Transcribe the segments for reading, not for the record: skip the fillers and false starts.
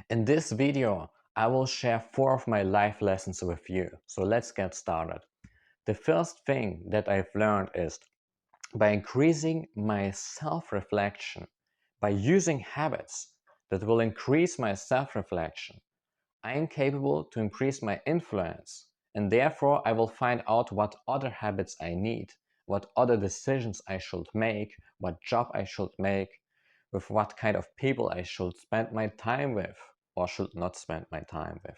In this video, I will share 4 of my life lessons with you. So let's get started. The first thing that I've learned is by increasing my self-reflection, by using habits that will increase my self-reflection, I am capable to increase my influence, and therefore I will find out what other habits I need, what other decisions I should make, what job I should make, with what kind of people I should spend my time with or should not spend my time with.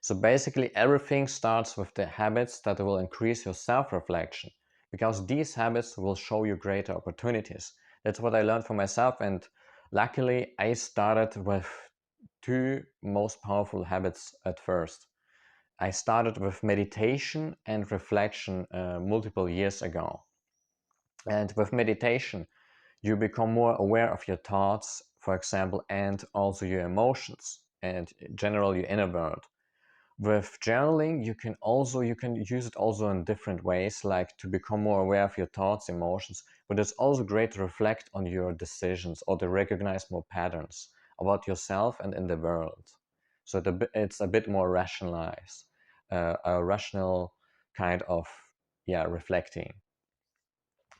So basically everything starts with the habits that will increase your self-reflection, because these habits will show you greater opportunities. That's what I learned for myself, and luckily I started with 2 most powerful habits at first. I started with meditation and reflection multiple years ago. And with meditation, you become more aware of your thoughts, for example, and also your emotions and generally your inner world. With journaling, you can use it also in different ways, like to become more aware of your thoughts, emotions, but it's also great to reflect on your decisions or to recognize more patterns about yourself and in the world. So it's a bit more rationalized, a rational kind of reflecting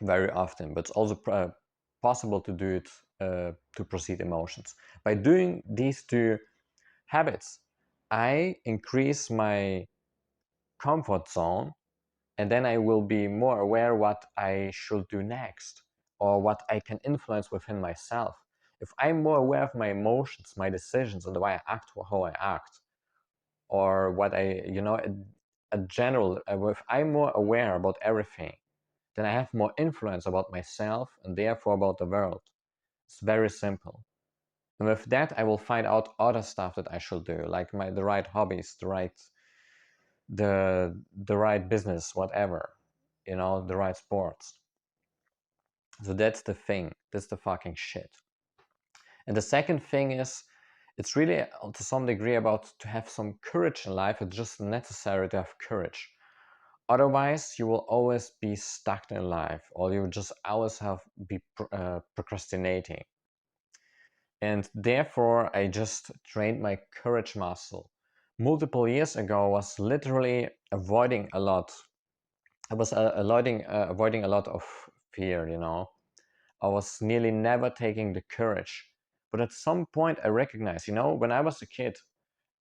very often, but it's also possible to do it to proceed emotions. By doing these 2 habits, I increase my comfort zone, and then I will be more aware what I should do next or what I can influence within myself. If I'm more aware of my emotions, my decisions, and the way I act, how I act, or what a general, if I'm more aware about everything, then I have more influence about myself and therefore about the world. It's very simple. And with that, I will find out other stuff that I should do, like the right hobbies, the right business, whatever, the right sports. So that's the thing. That's the fucking shit. And the second thing is, it's really to some degree about to have some courage in life. It's just necessary to have courage. Otherwise, you will always be stuck in life, or you just always be procrastinating. And therefore, I just trained my courage muscle. Multiple years ago, I was literally avoiding a lot. I was avoiding a lot of fear, I was nearly never taking the courage. But at some point, I recognized, when I was a kid,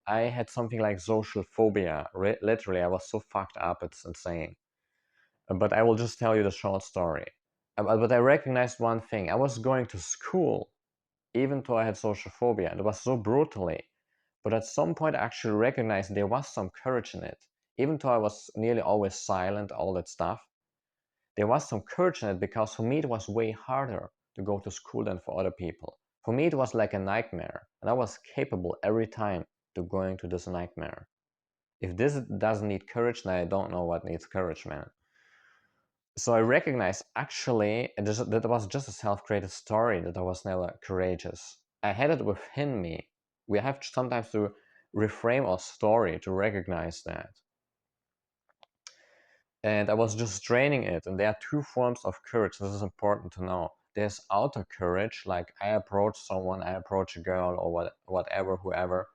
I had something like social phobia. Literally, I was so fucked up, it's insane. But I will just tell you the short story. But I recognized one thing. I was going to school, even though I had social phobia, and it was so brutally. But at some point, I actually recognized there was some courage in it. Even though I was nearly always silent, all that stuff, there was some courage in it, because for me it was way harder to go to school than for other people. For me it was like a nightmare, and I was capable every time to going to this nightmare. If this doesn't need courage, then I don't know what needs courage, man. So I recognized actually that was just a self-created story, that I was never courageous. I had it within me. We have sometimes to reframe our story to recognize that. And I was just training it. And there are 2 forms of courage. This is important to know. There's outer courage, like I approach someone, I approach a girl or whatever, whoever,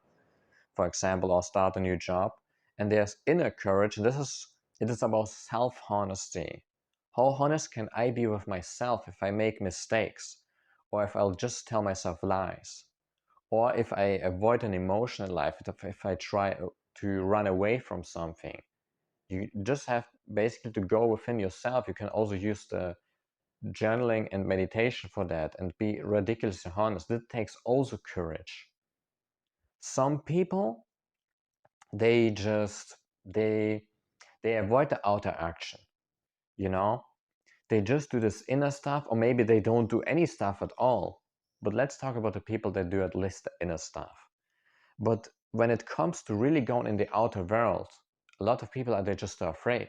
for example, or start a new job. And there's inner courage. And it is about self-honesty. How honest can I be with myself if I make mistakes, or if I'll just tell myself lies, or if I avoid an emotion in life, if I try to run away from something. You just have basically to go within yourself. You can also use the journaling and meditation for that and be ridiculously honest. That takes also courage. Some people, they just they avoid the outer action, you know they just do this inner stuff, or maybe they don't do any stuff at all. But let's talk about the people that do at least the inner stuff. But when it comes to really going in the outer world, a lot of people are just afraid.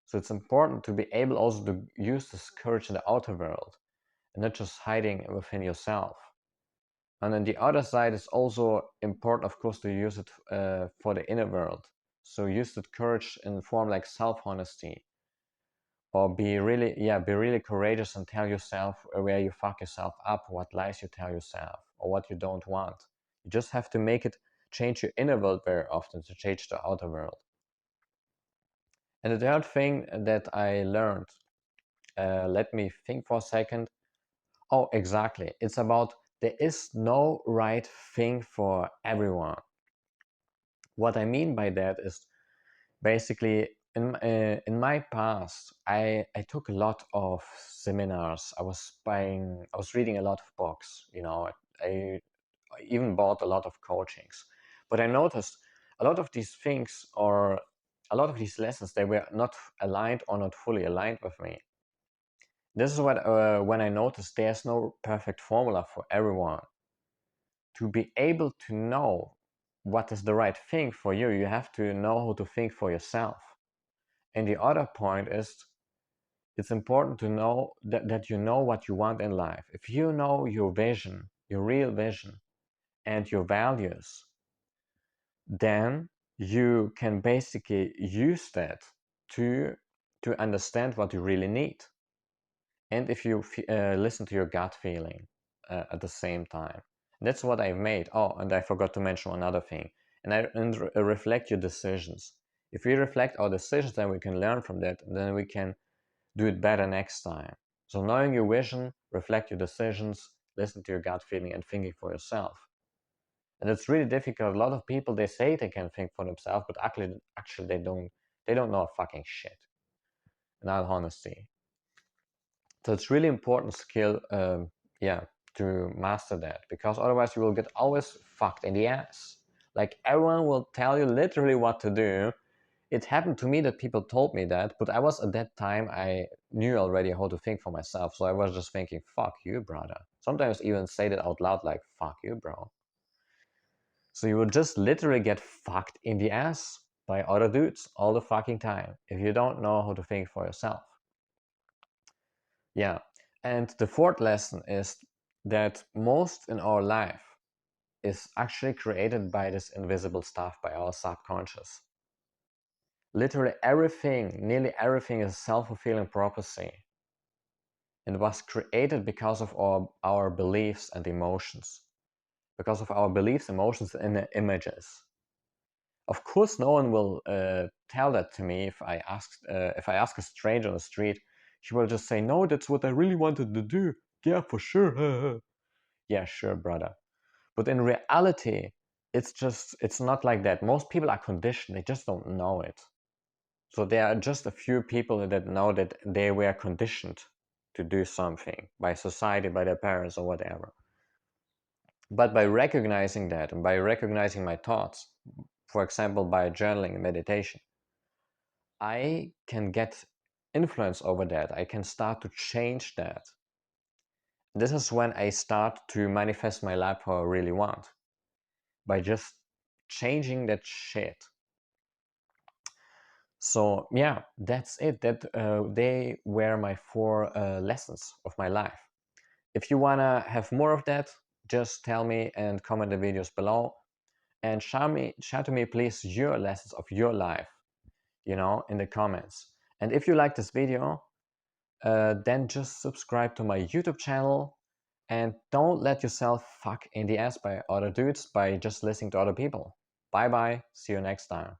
So it's important to be able also to use this courage in the outer world and not just hiding within yourself. And then the other side is also important, of course, to use it for the inner world. So use that courage in form like self-honesty, or be really courageous and tell yourself where you fuck yourself up, what lies you tell yourself, or what you don't want. You just have to make it change your inner world very often to change the outer world. And the third thing that I learned, let me think for a second. Oh, exactly. It's about there is no right thing for everyone. What I mean by that is basically in my past, I took a lot of seminars. I was reading a lot of books. I even bought a lot of coachings. But I noticed a lot of these things or a lot of these lessons, they were not aligned or not fully aligned with me. This is what when I noticed there's no perfect formula for everyone. To be able to know what is the right thing for you, you have to know how to think for yourself. And the other point is it's important to know that you know what you want in life. If you know your vision, your real vision, and your values, then you can basically use that to understand what you really need. And if you listen to your gut feeling at the same time. That's what I've made. Oh, and I forgot to mention another thing. And reflect your decisions. If we reflect our decisions, then we can learn from that, and then we can do it better next time. So knowing your vision, reflect your decisions, listen to your gut feeling, and thinking for yourself. And it's really difficult. A lot of people, they say they can think for themselves, but actually they don't know a fucking shit. In all honesty. So it's really important skill, yeah, to master that, because otherwise you will get always fucked in the ass. Like everyone will tell you literally what to do. It happened to me that people told me that, but I was at that time, I knew already how to think for myself. So I was just thinking, fuck you, brother. Sometimes even say that out loud, like, fuck you, bro. So you will just literally get fucked in the ass by other dudes all the fucking time if you don't know how to think for yourself. Yeah. And the fourth lesson is that most in our life is actually created by this invisible stuff, by our subconscious. Literally everything, nearly everything is self-fulfilling prophecy. It was created because of our beliefs and emotions. Because of our beliefs, emotions, and the images. Of course, no one will tell that to me if I ask a stranger on the street. He will just say, "No, that's what I really wanted to do. Yeah, for sure." Yeah, sure, brother. But in reality, it's not like that. Most people are conditioned; they just don't know it. So there are just a few people that know that they were conditioned to do something by society, by their parents, or whatever. But by recognizing that and by recognizing my thoughts, for example, by journaling and meditation, I can get influence over that. I can start to change that. This is when I start to manifest my life how I really want, by just changing that shit. So yeah, that's it. They were my four lessons of my life. If you wanna have more of that, just tell me and comment the videos below, and share to me please your lessons of your life, in the comments. And if you like this video, then just subscribe to my YouTube channel, and don't let yourself fuck in the ass by other dudes by just listening to other people. Bye bye, see you next time.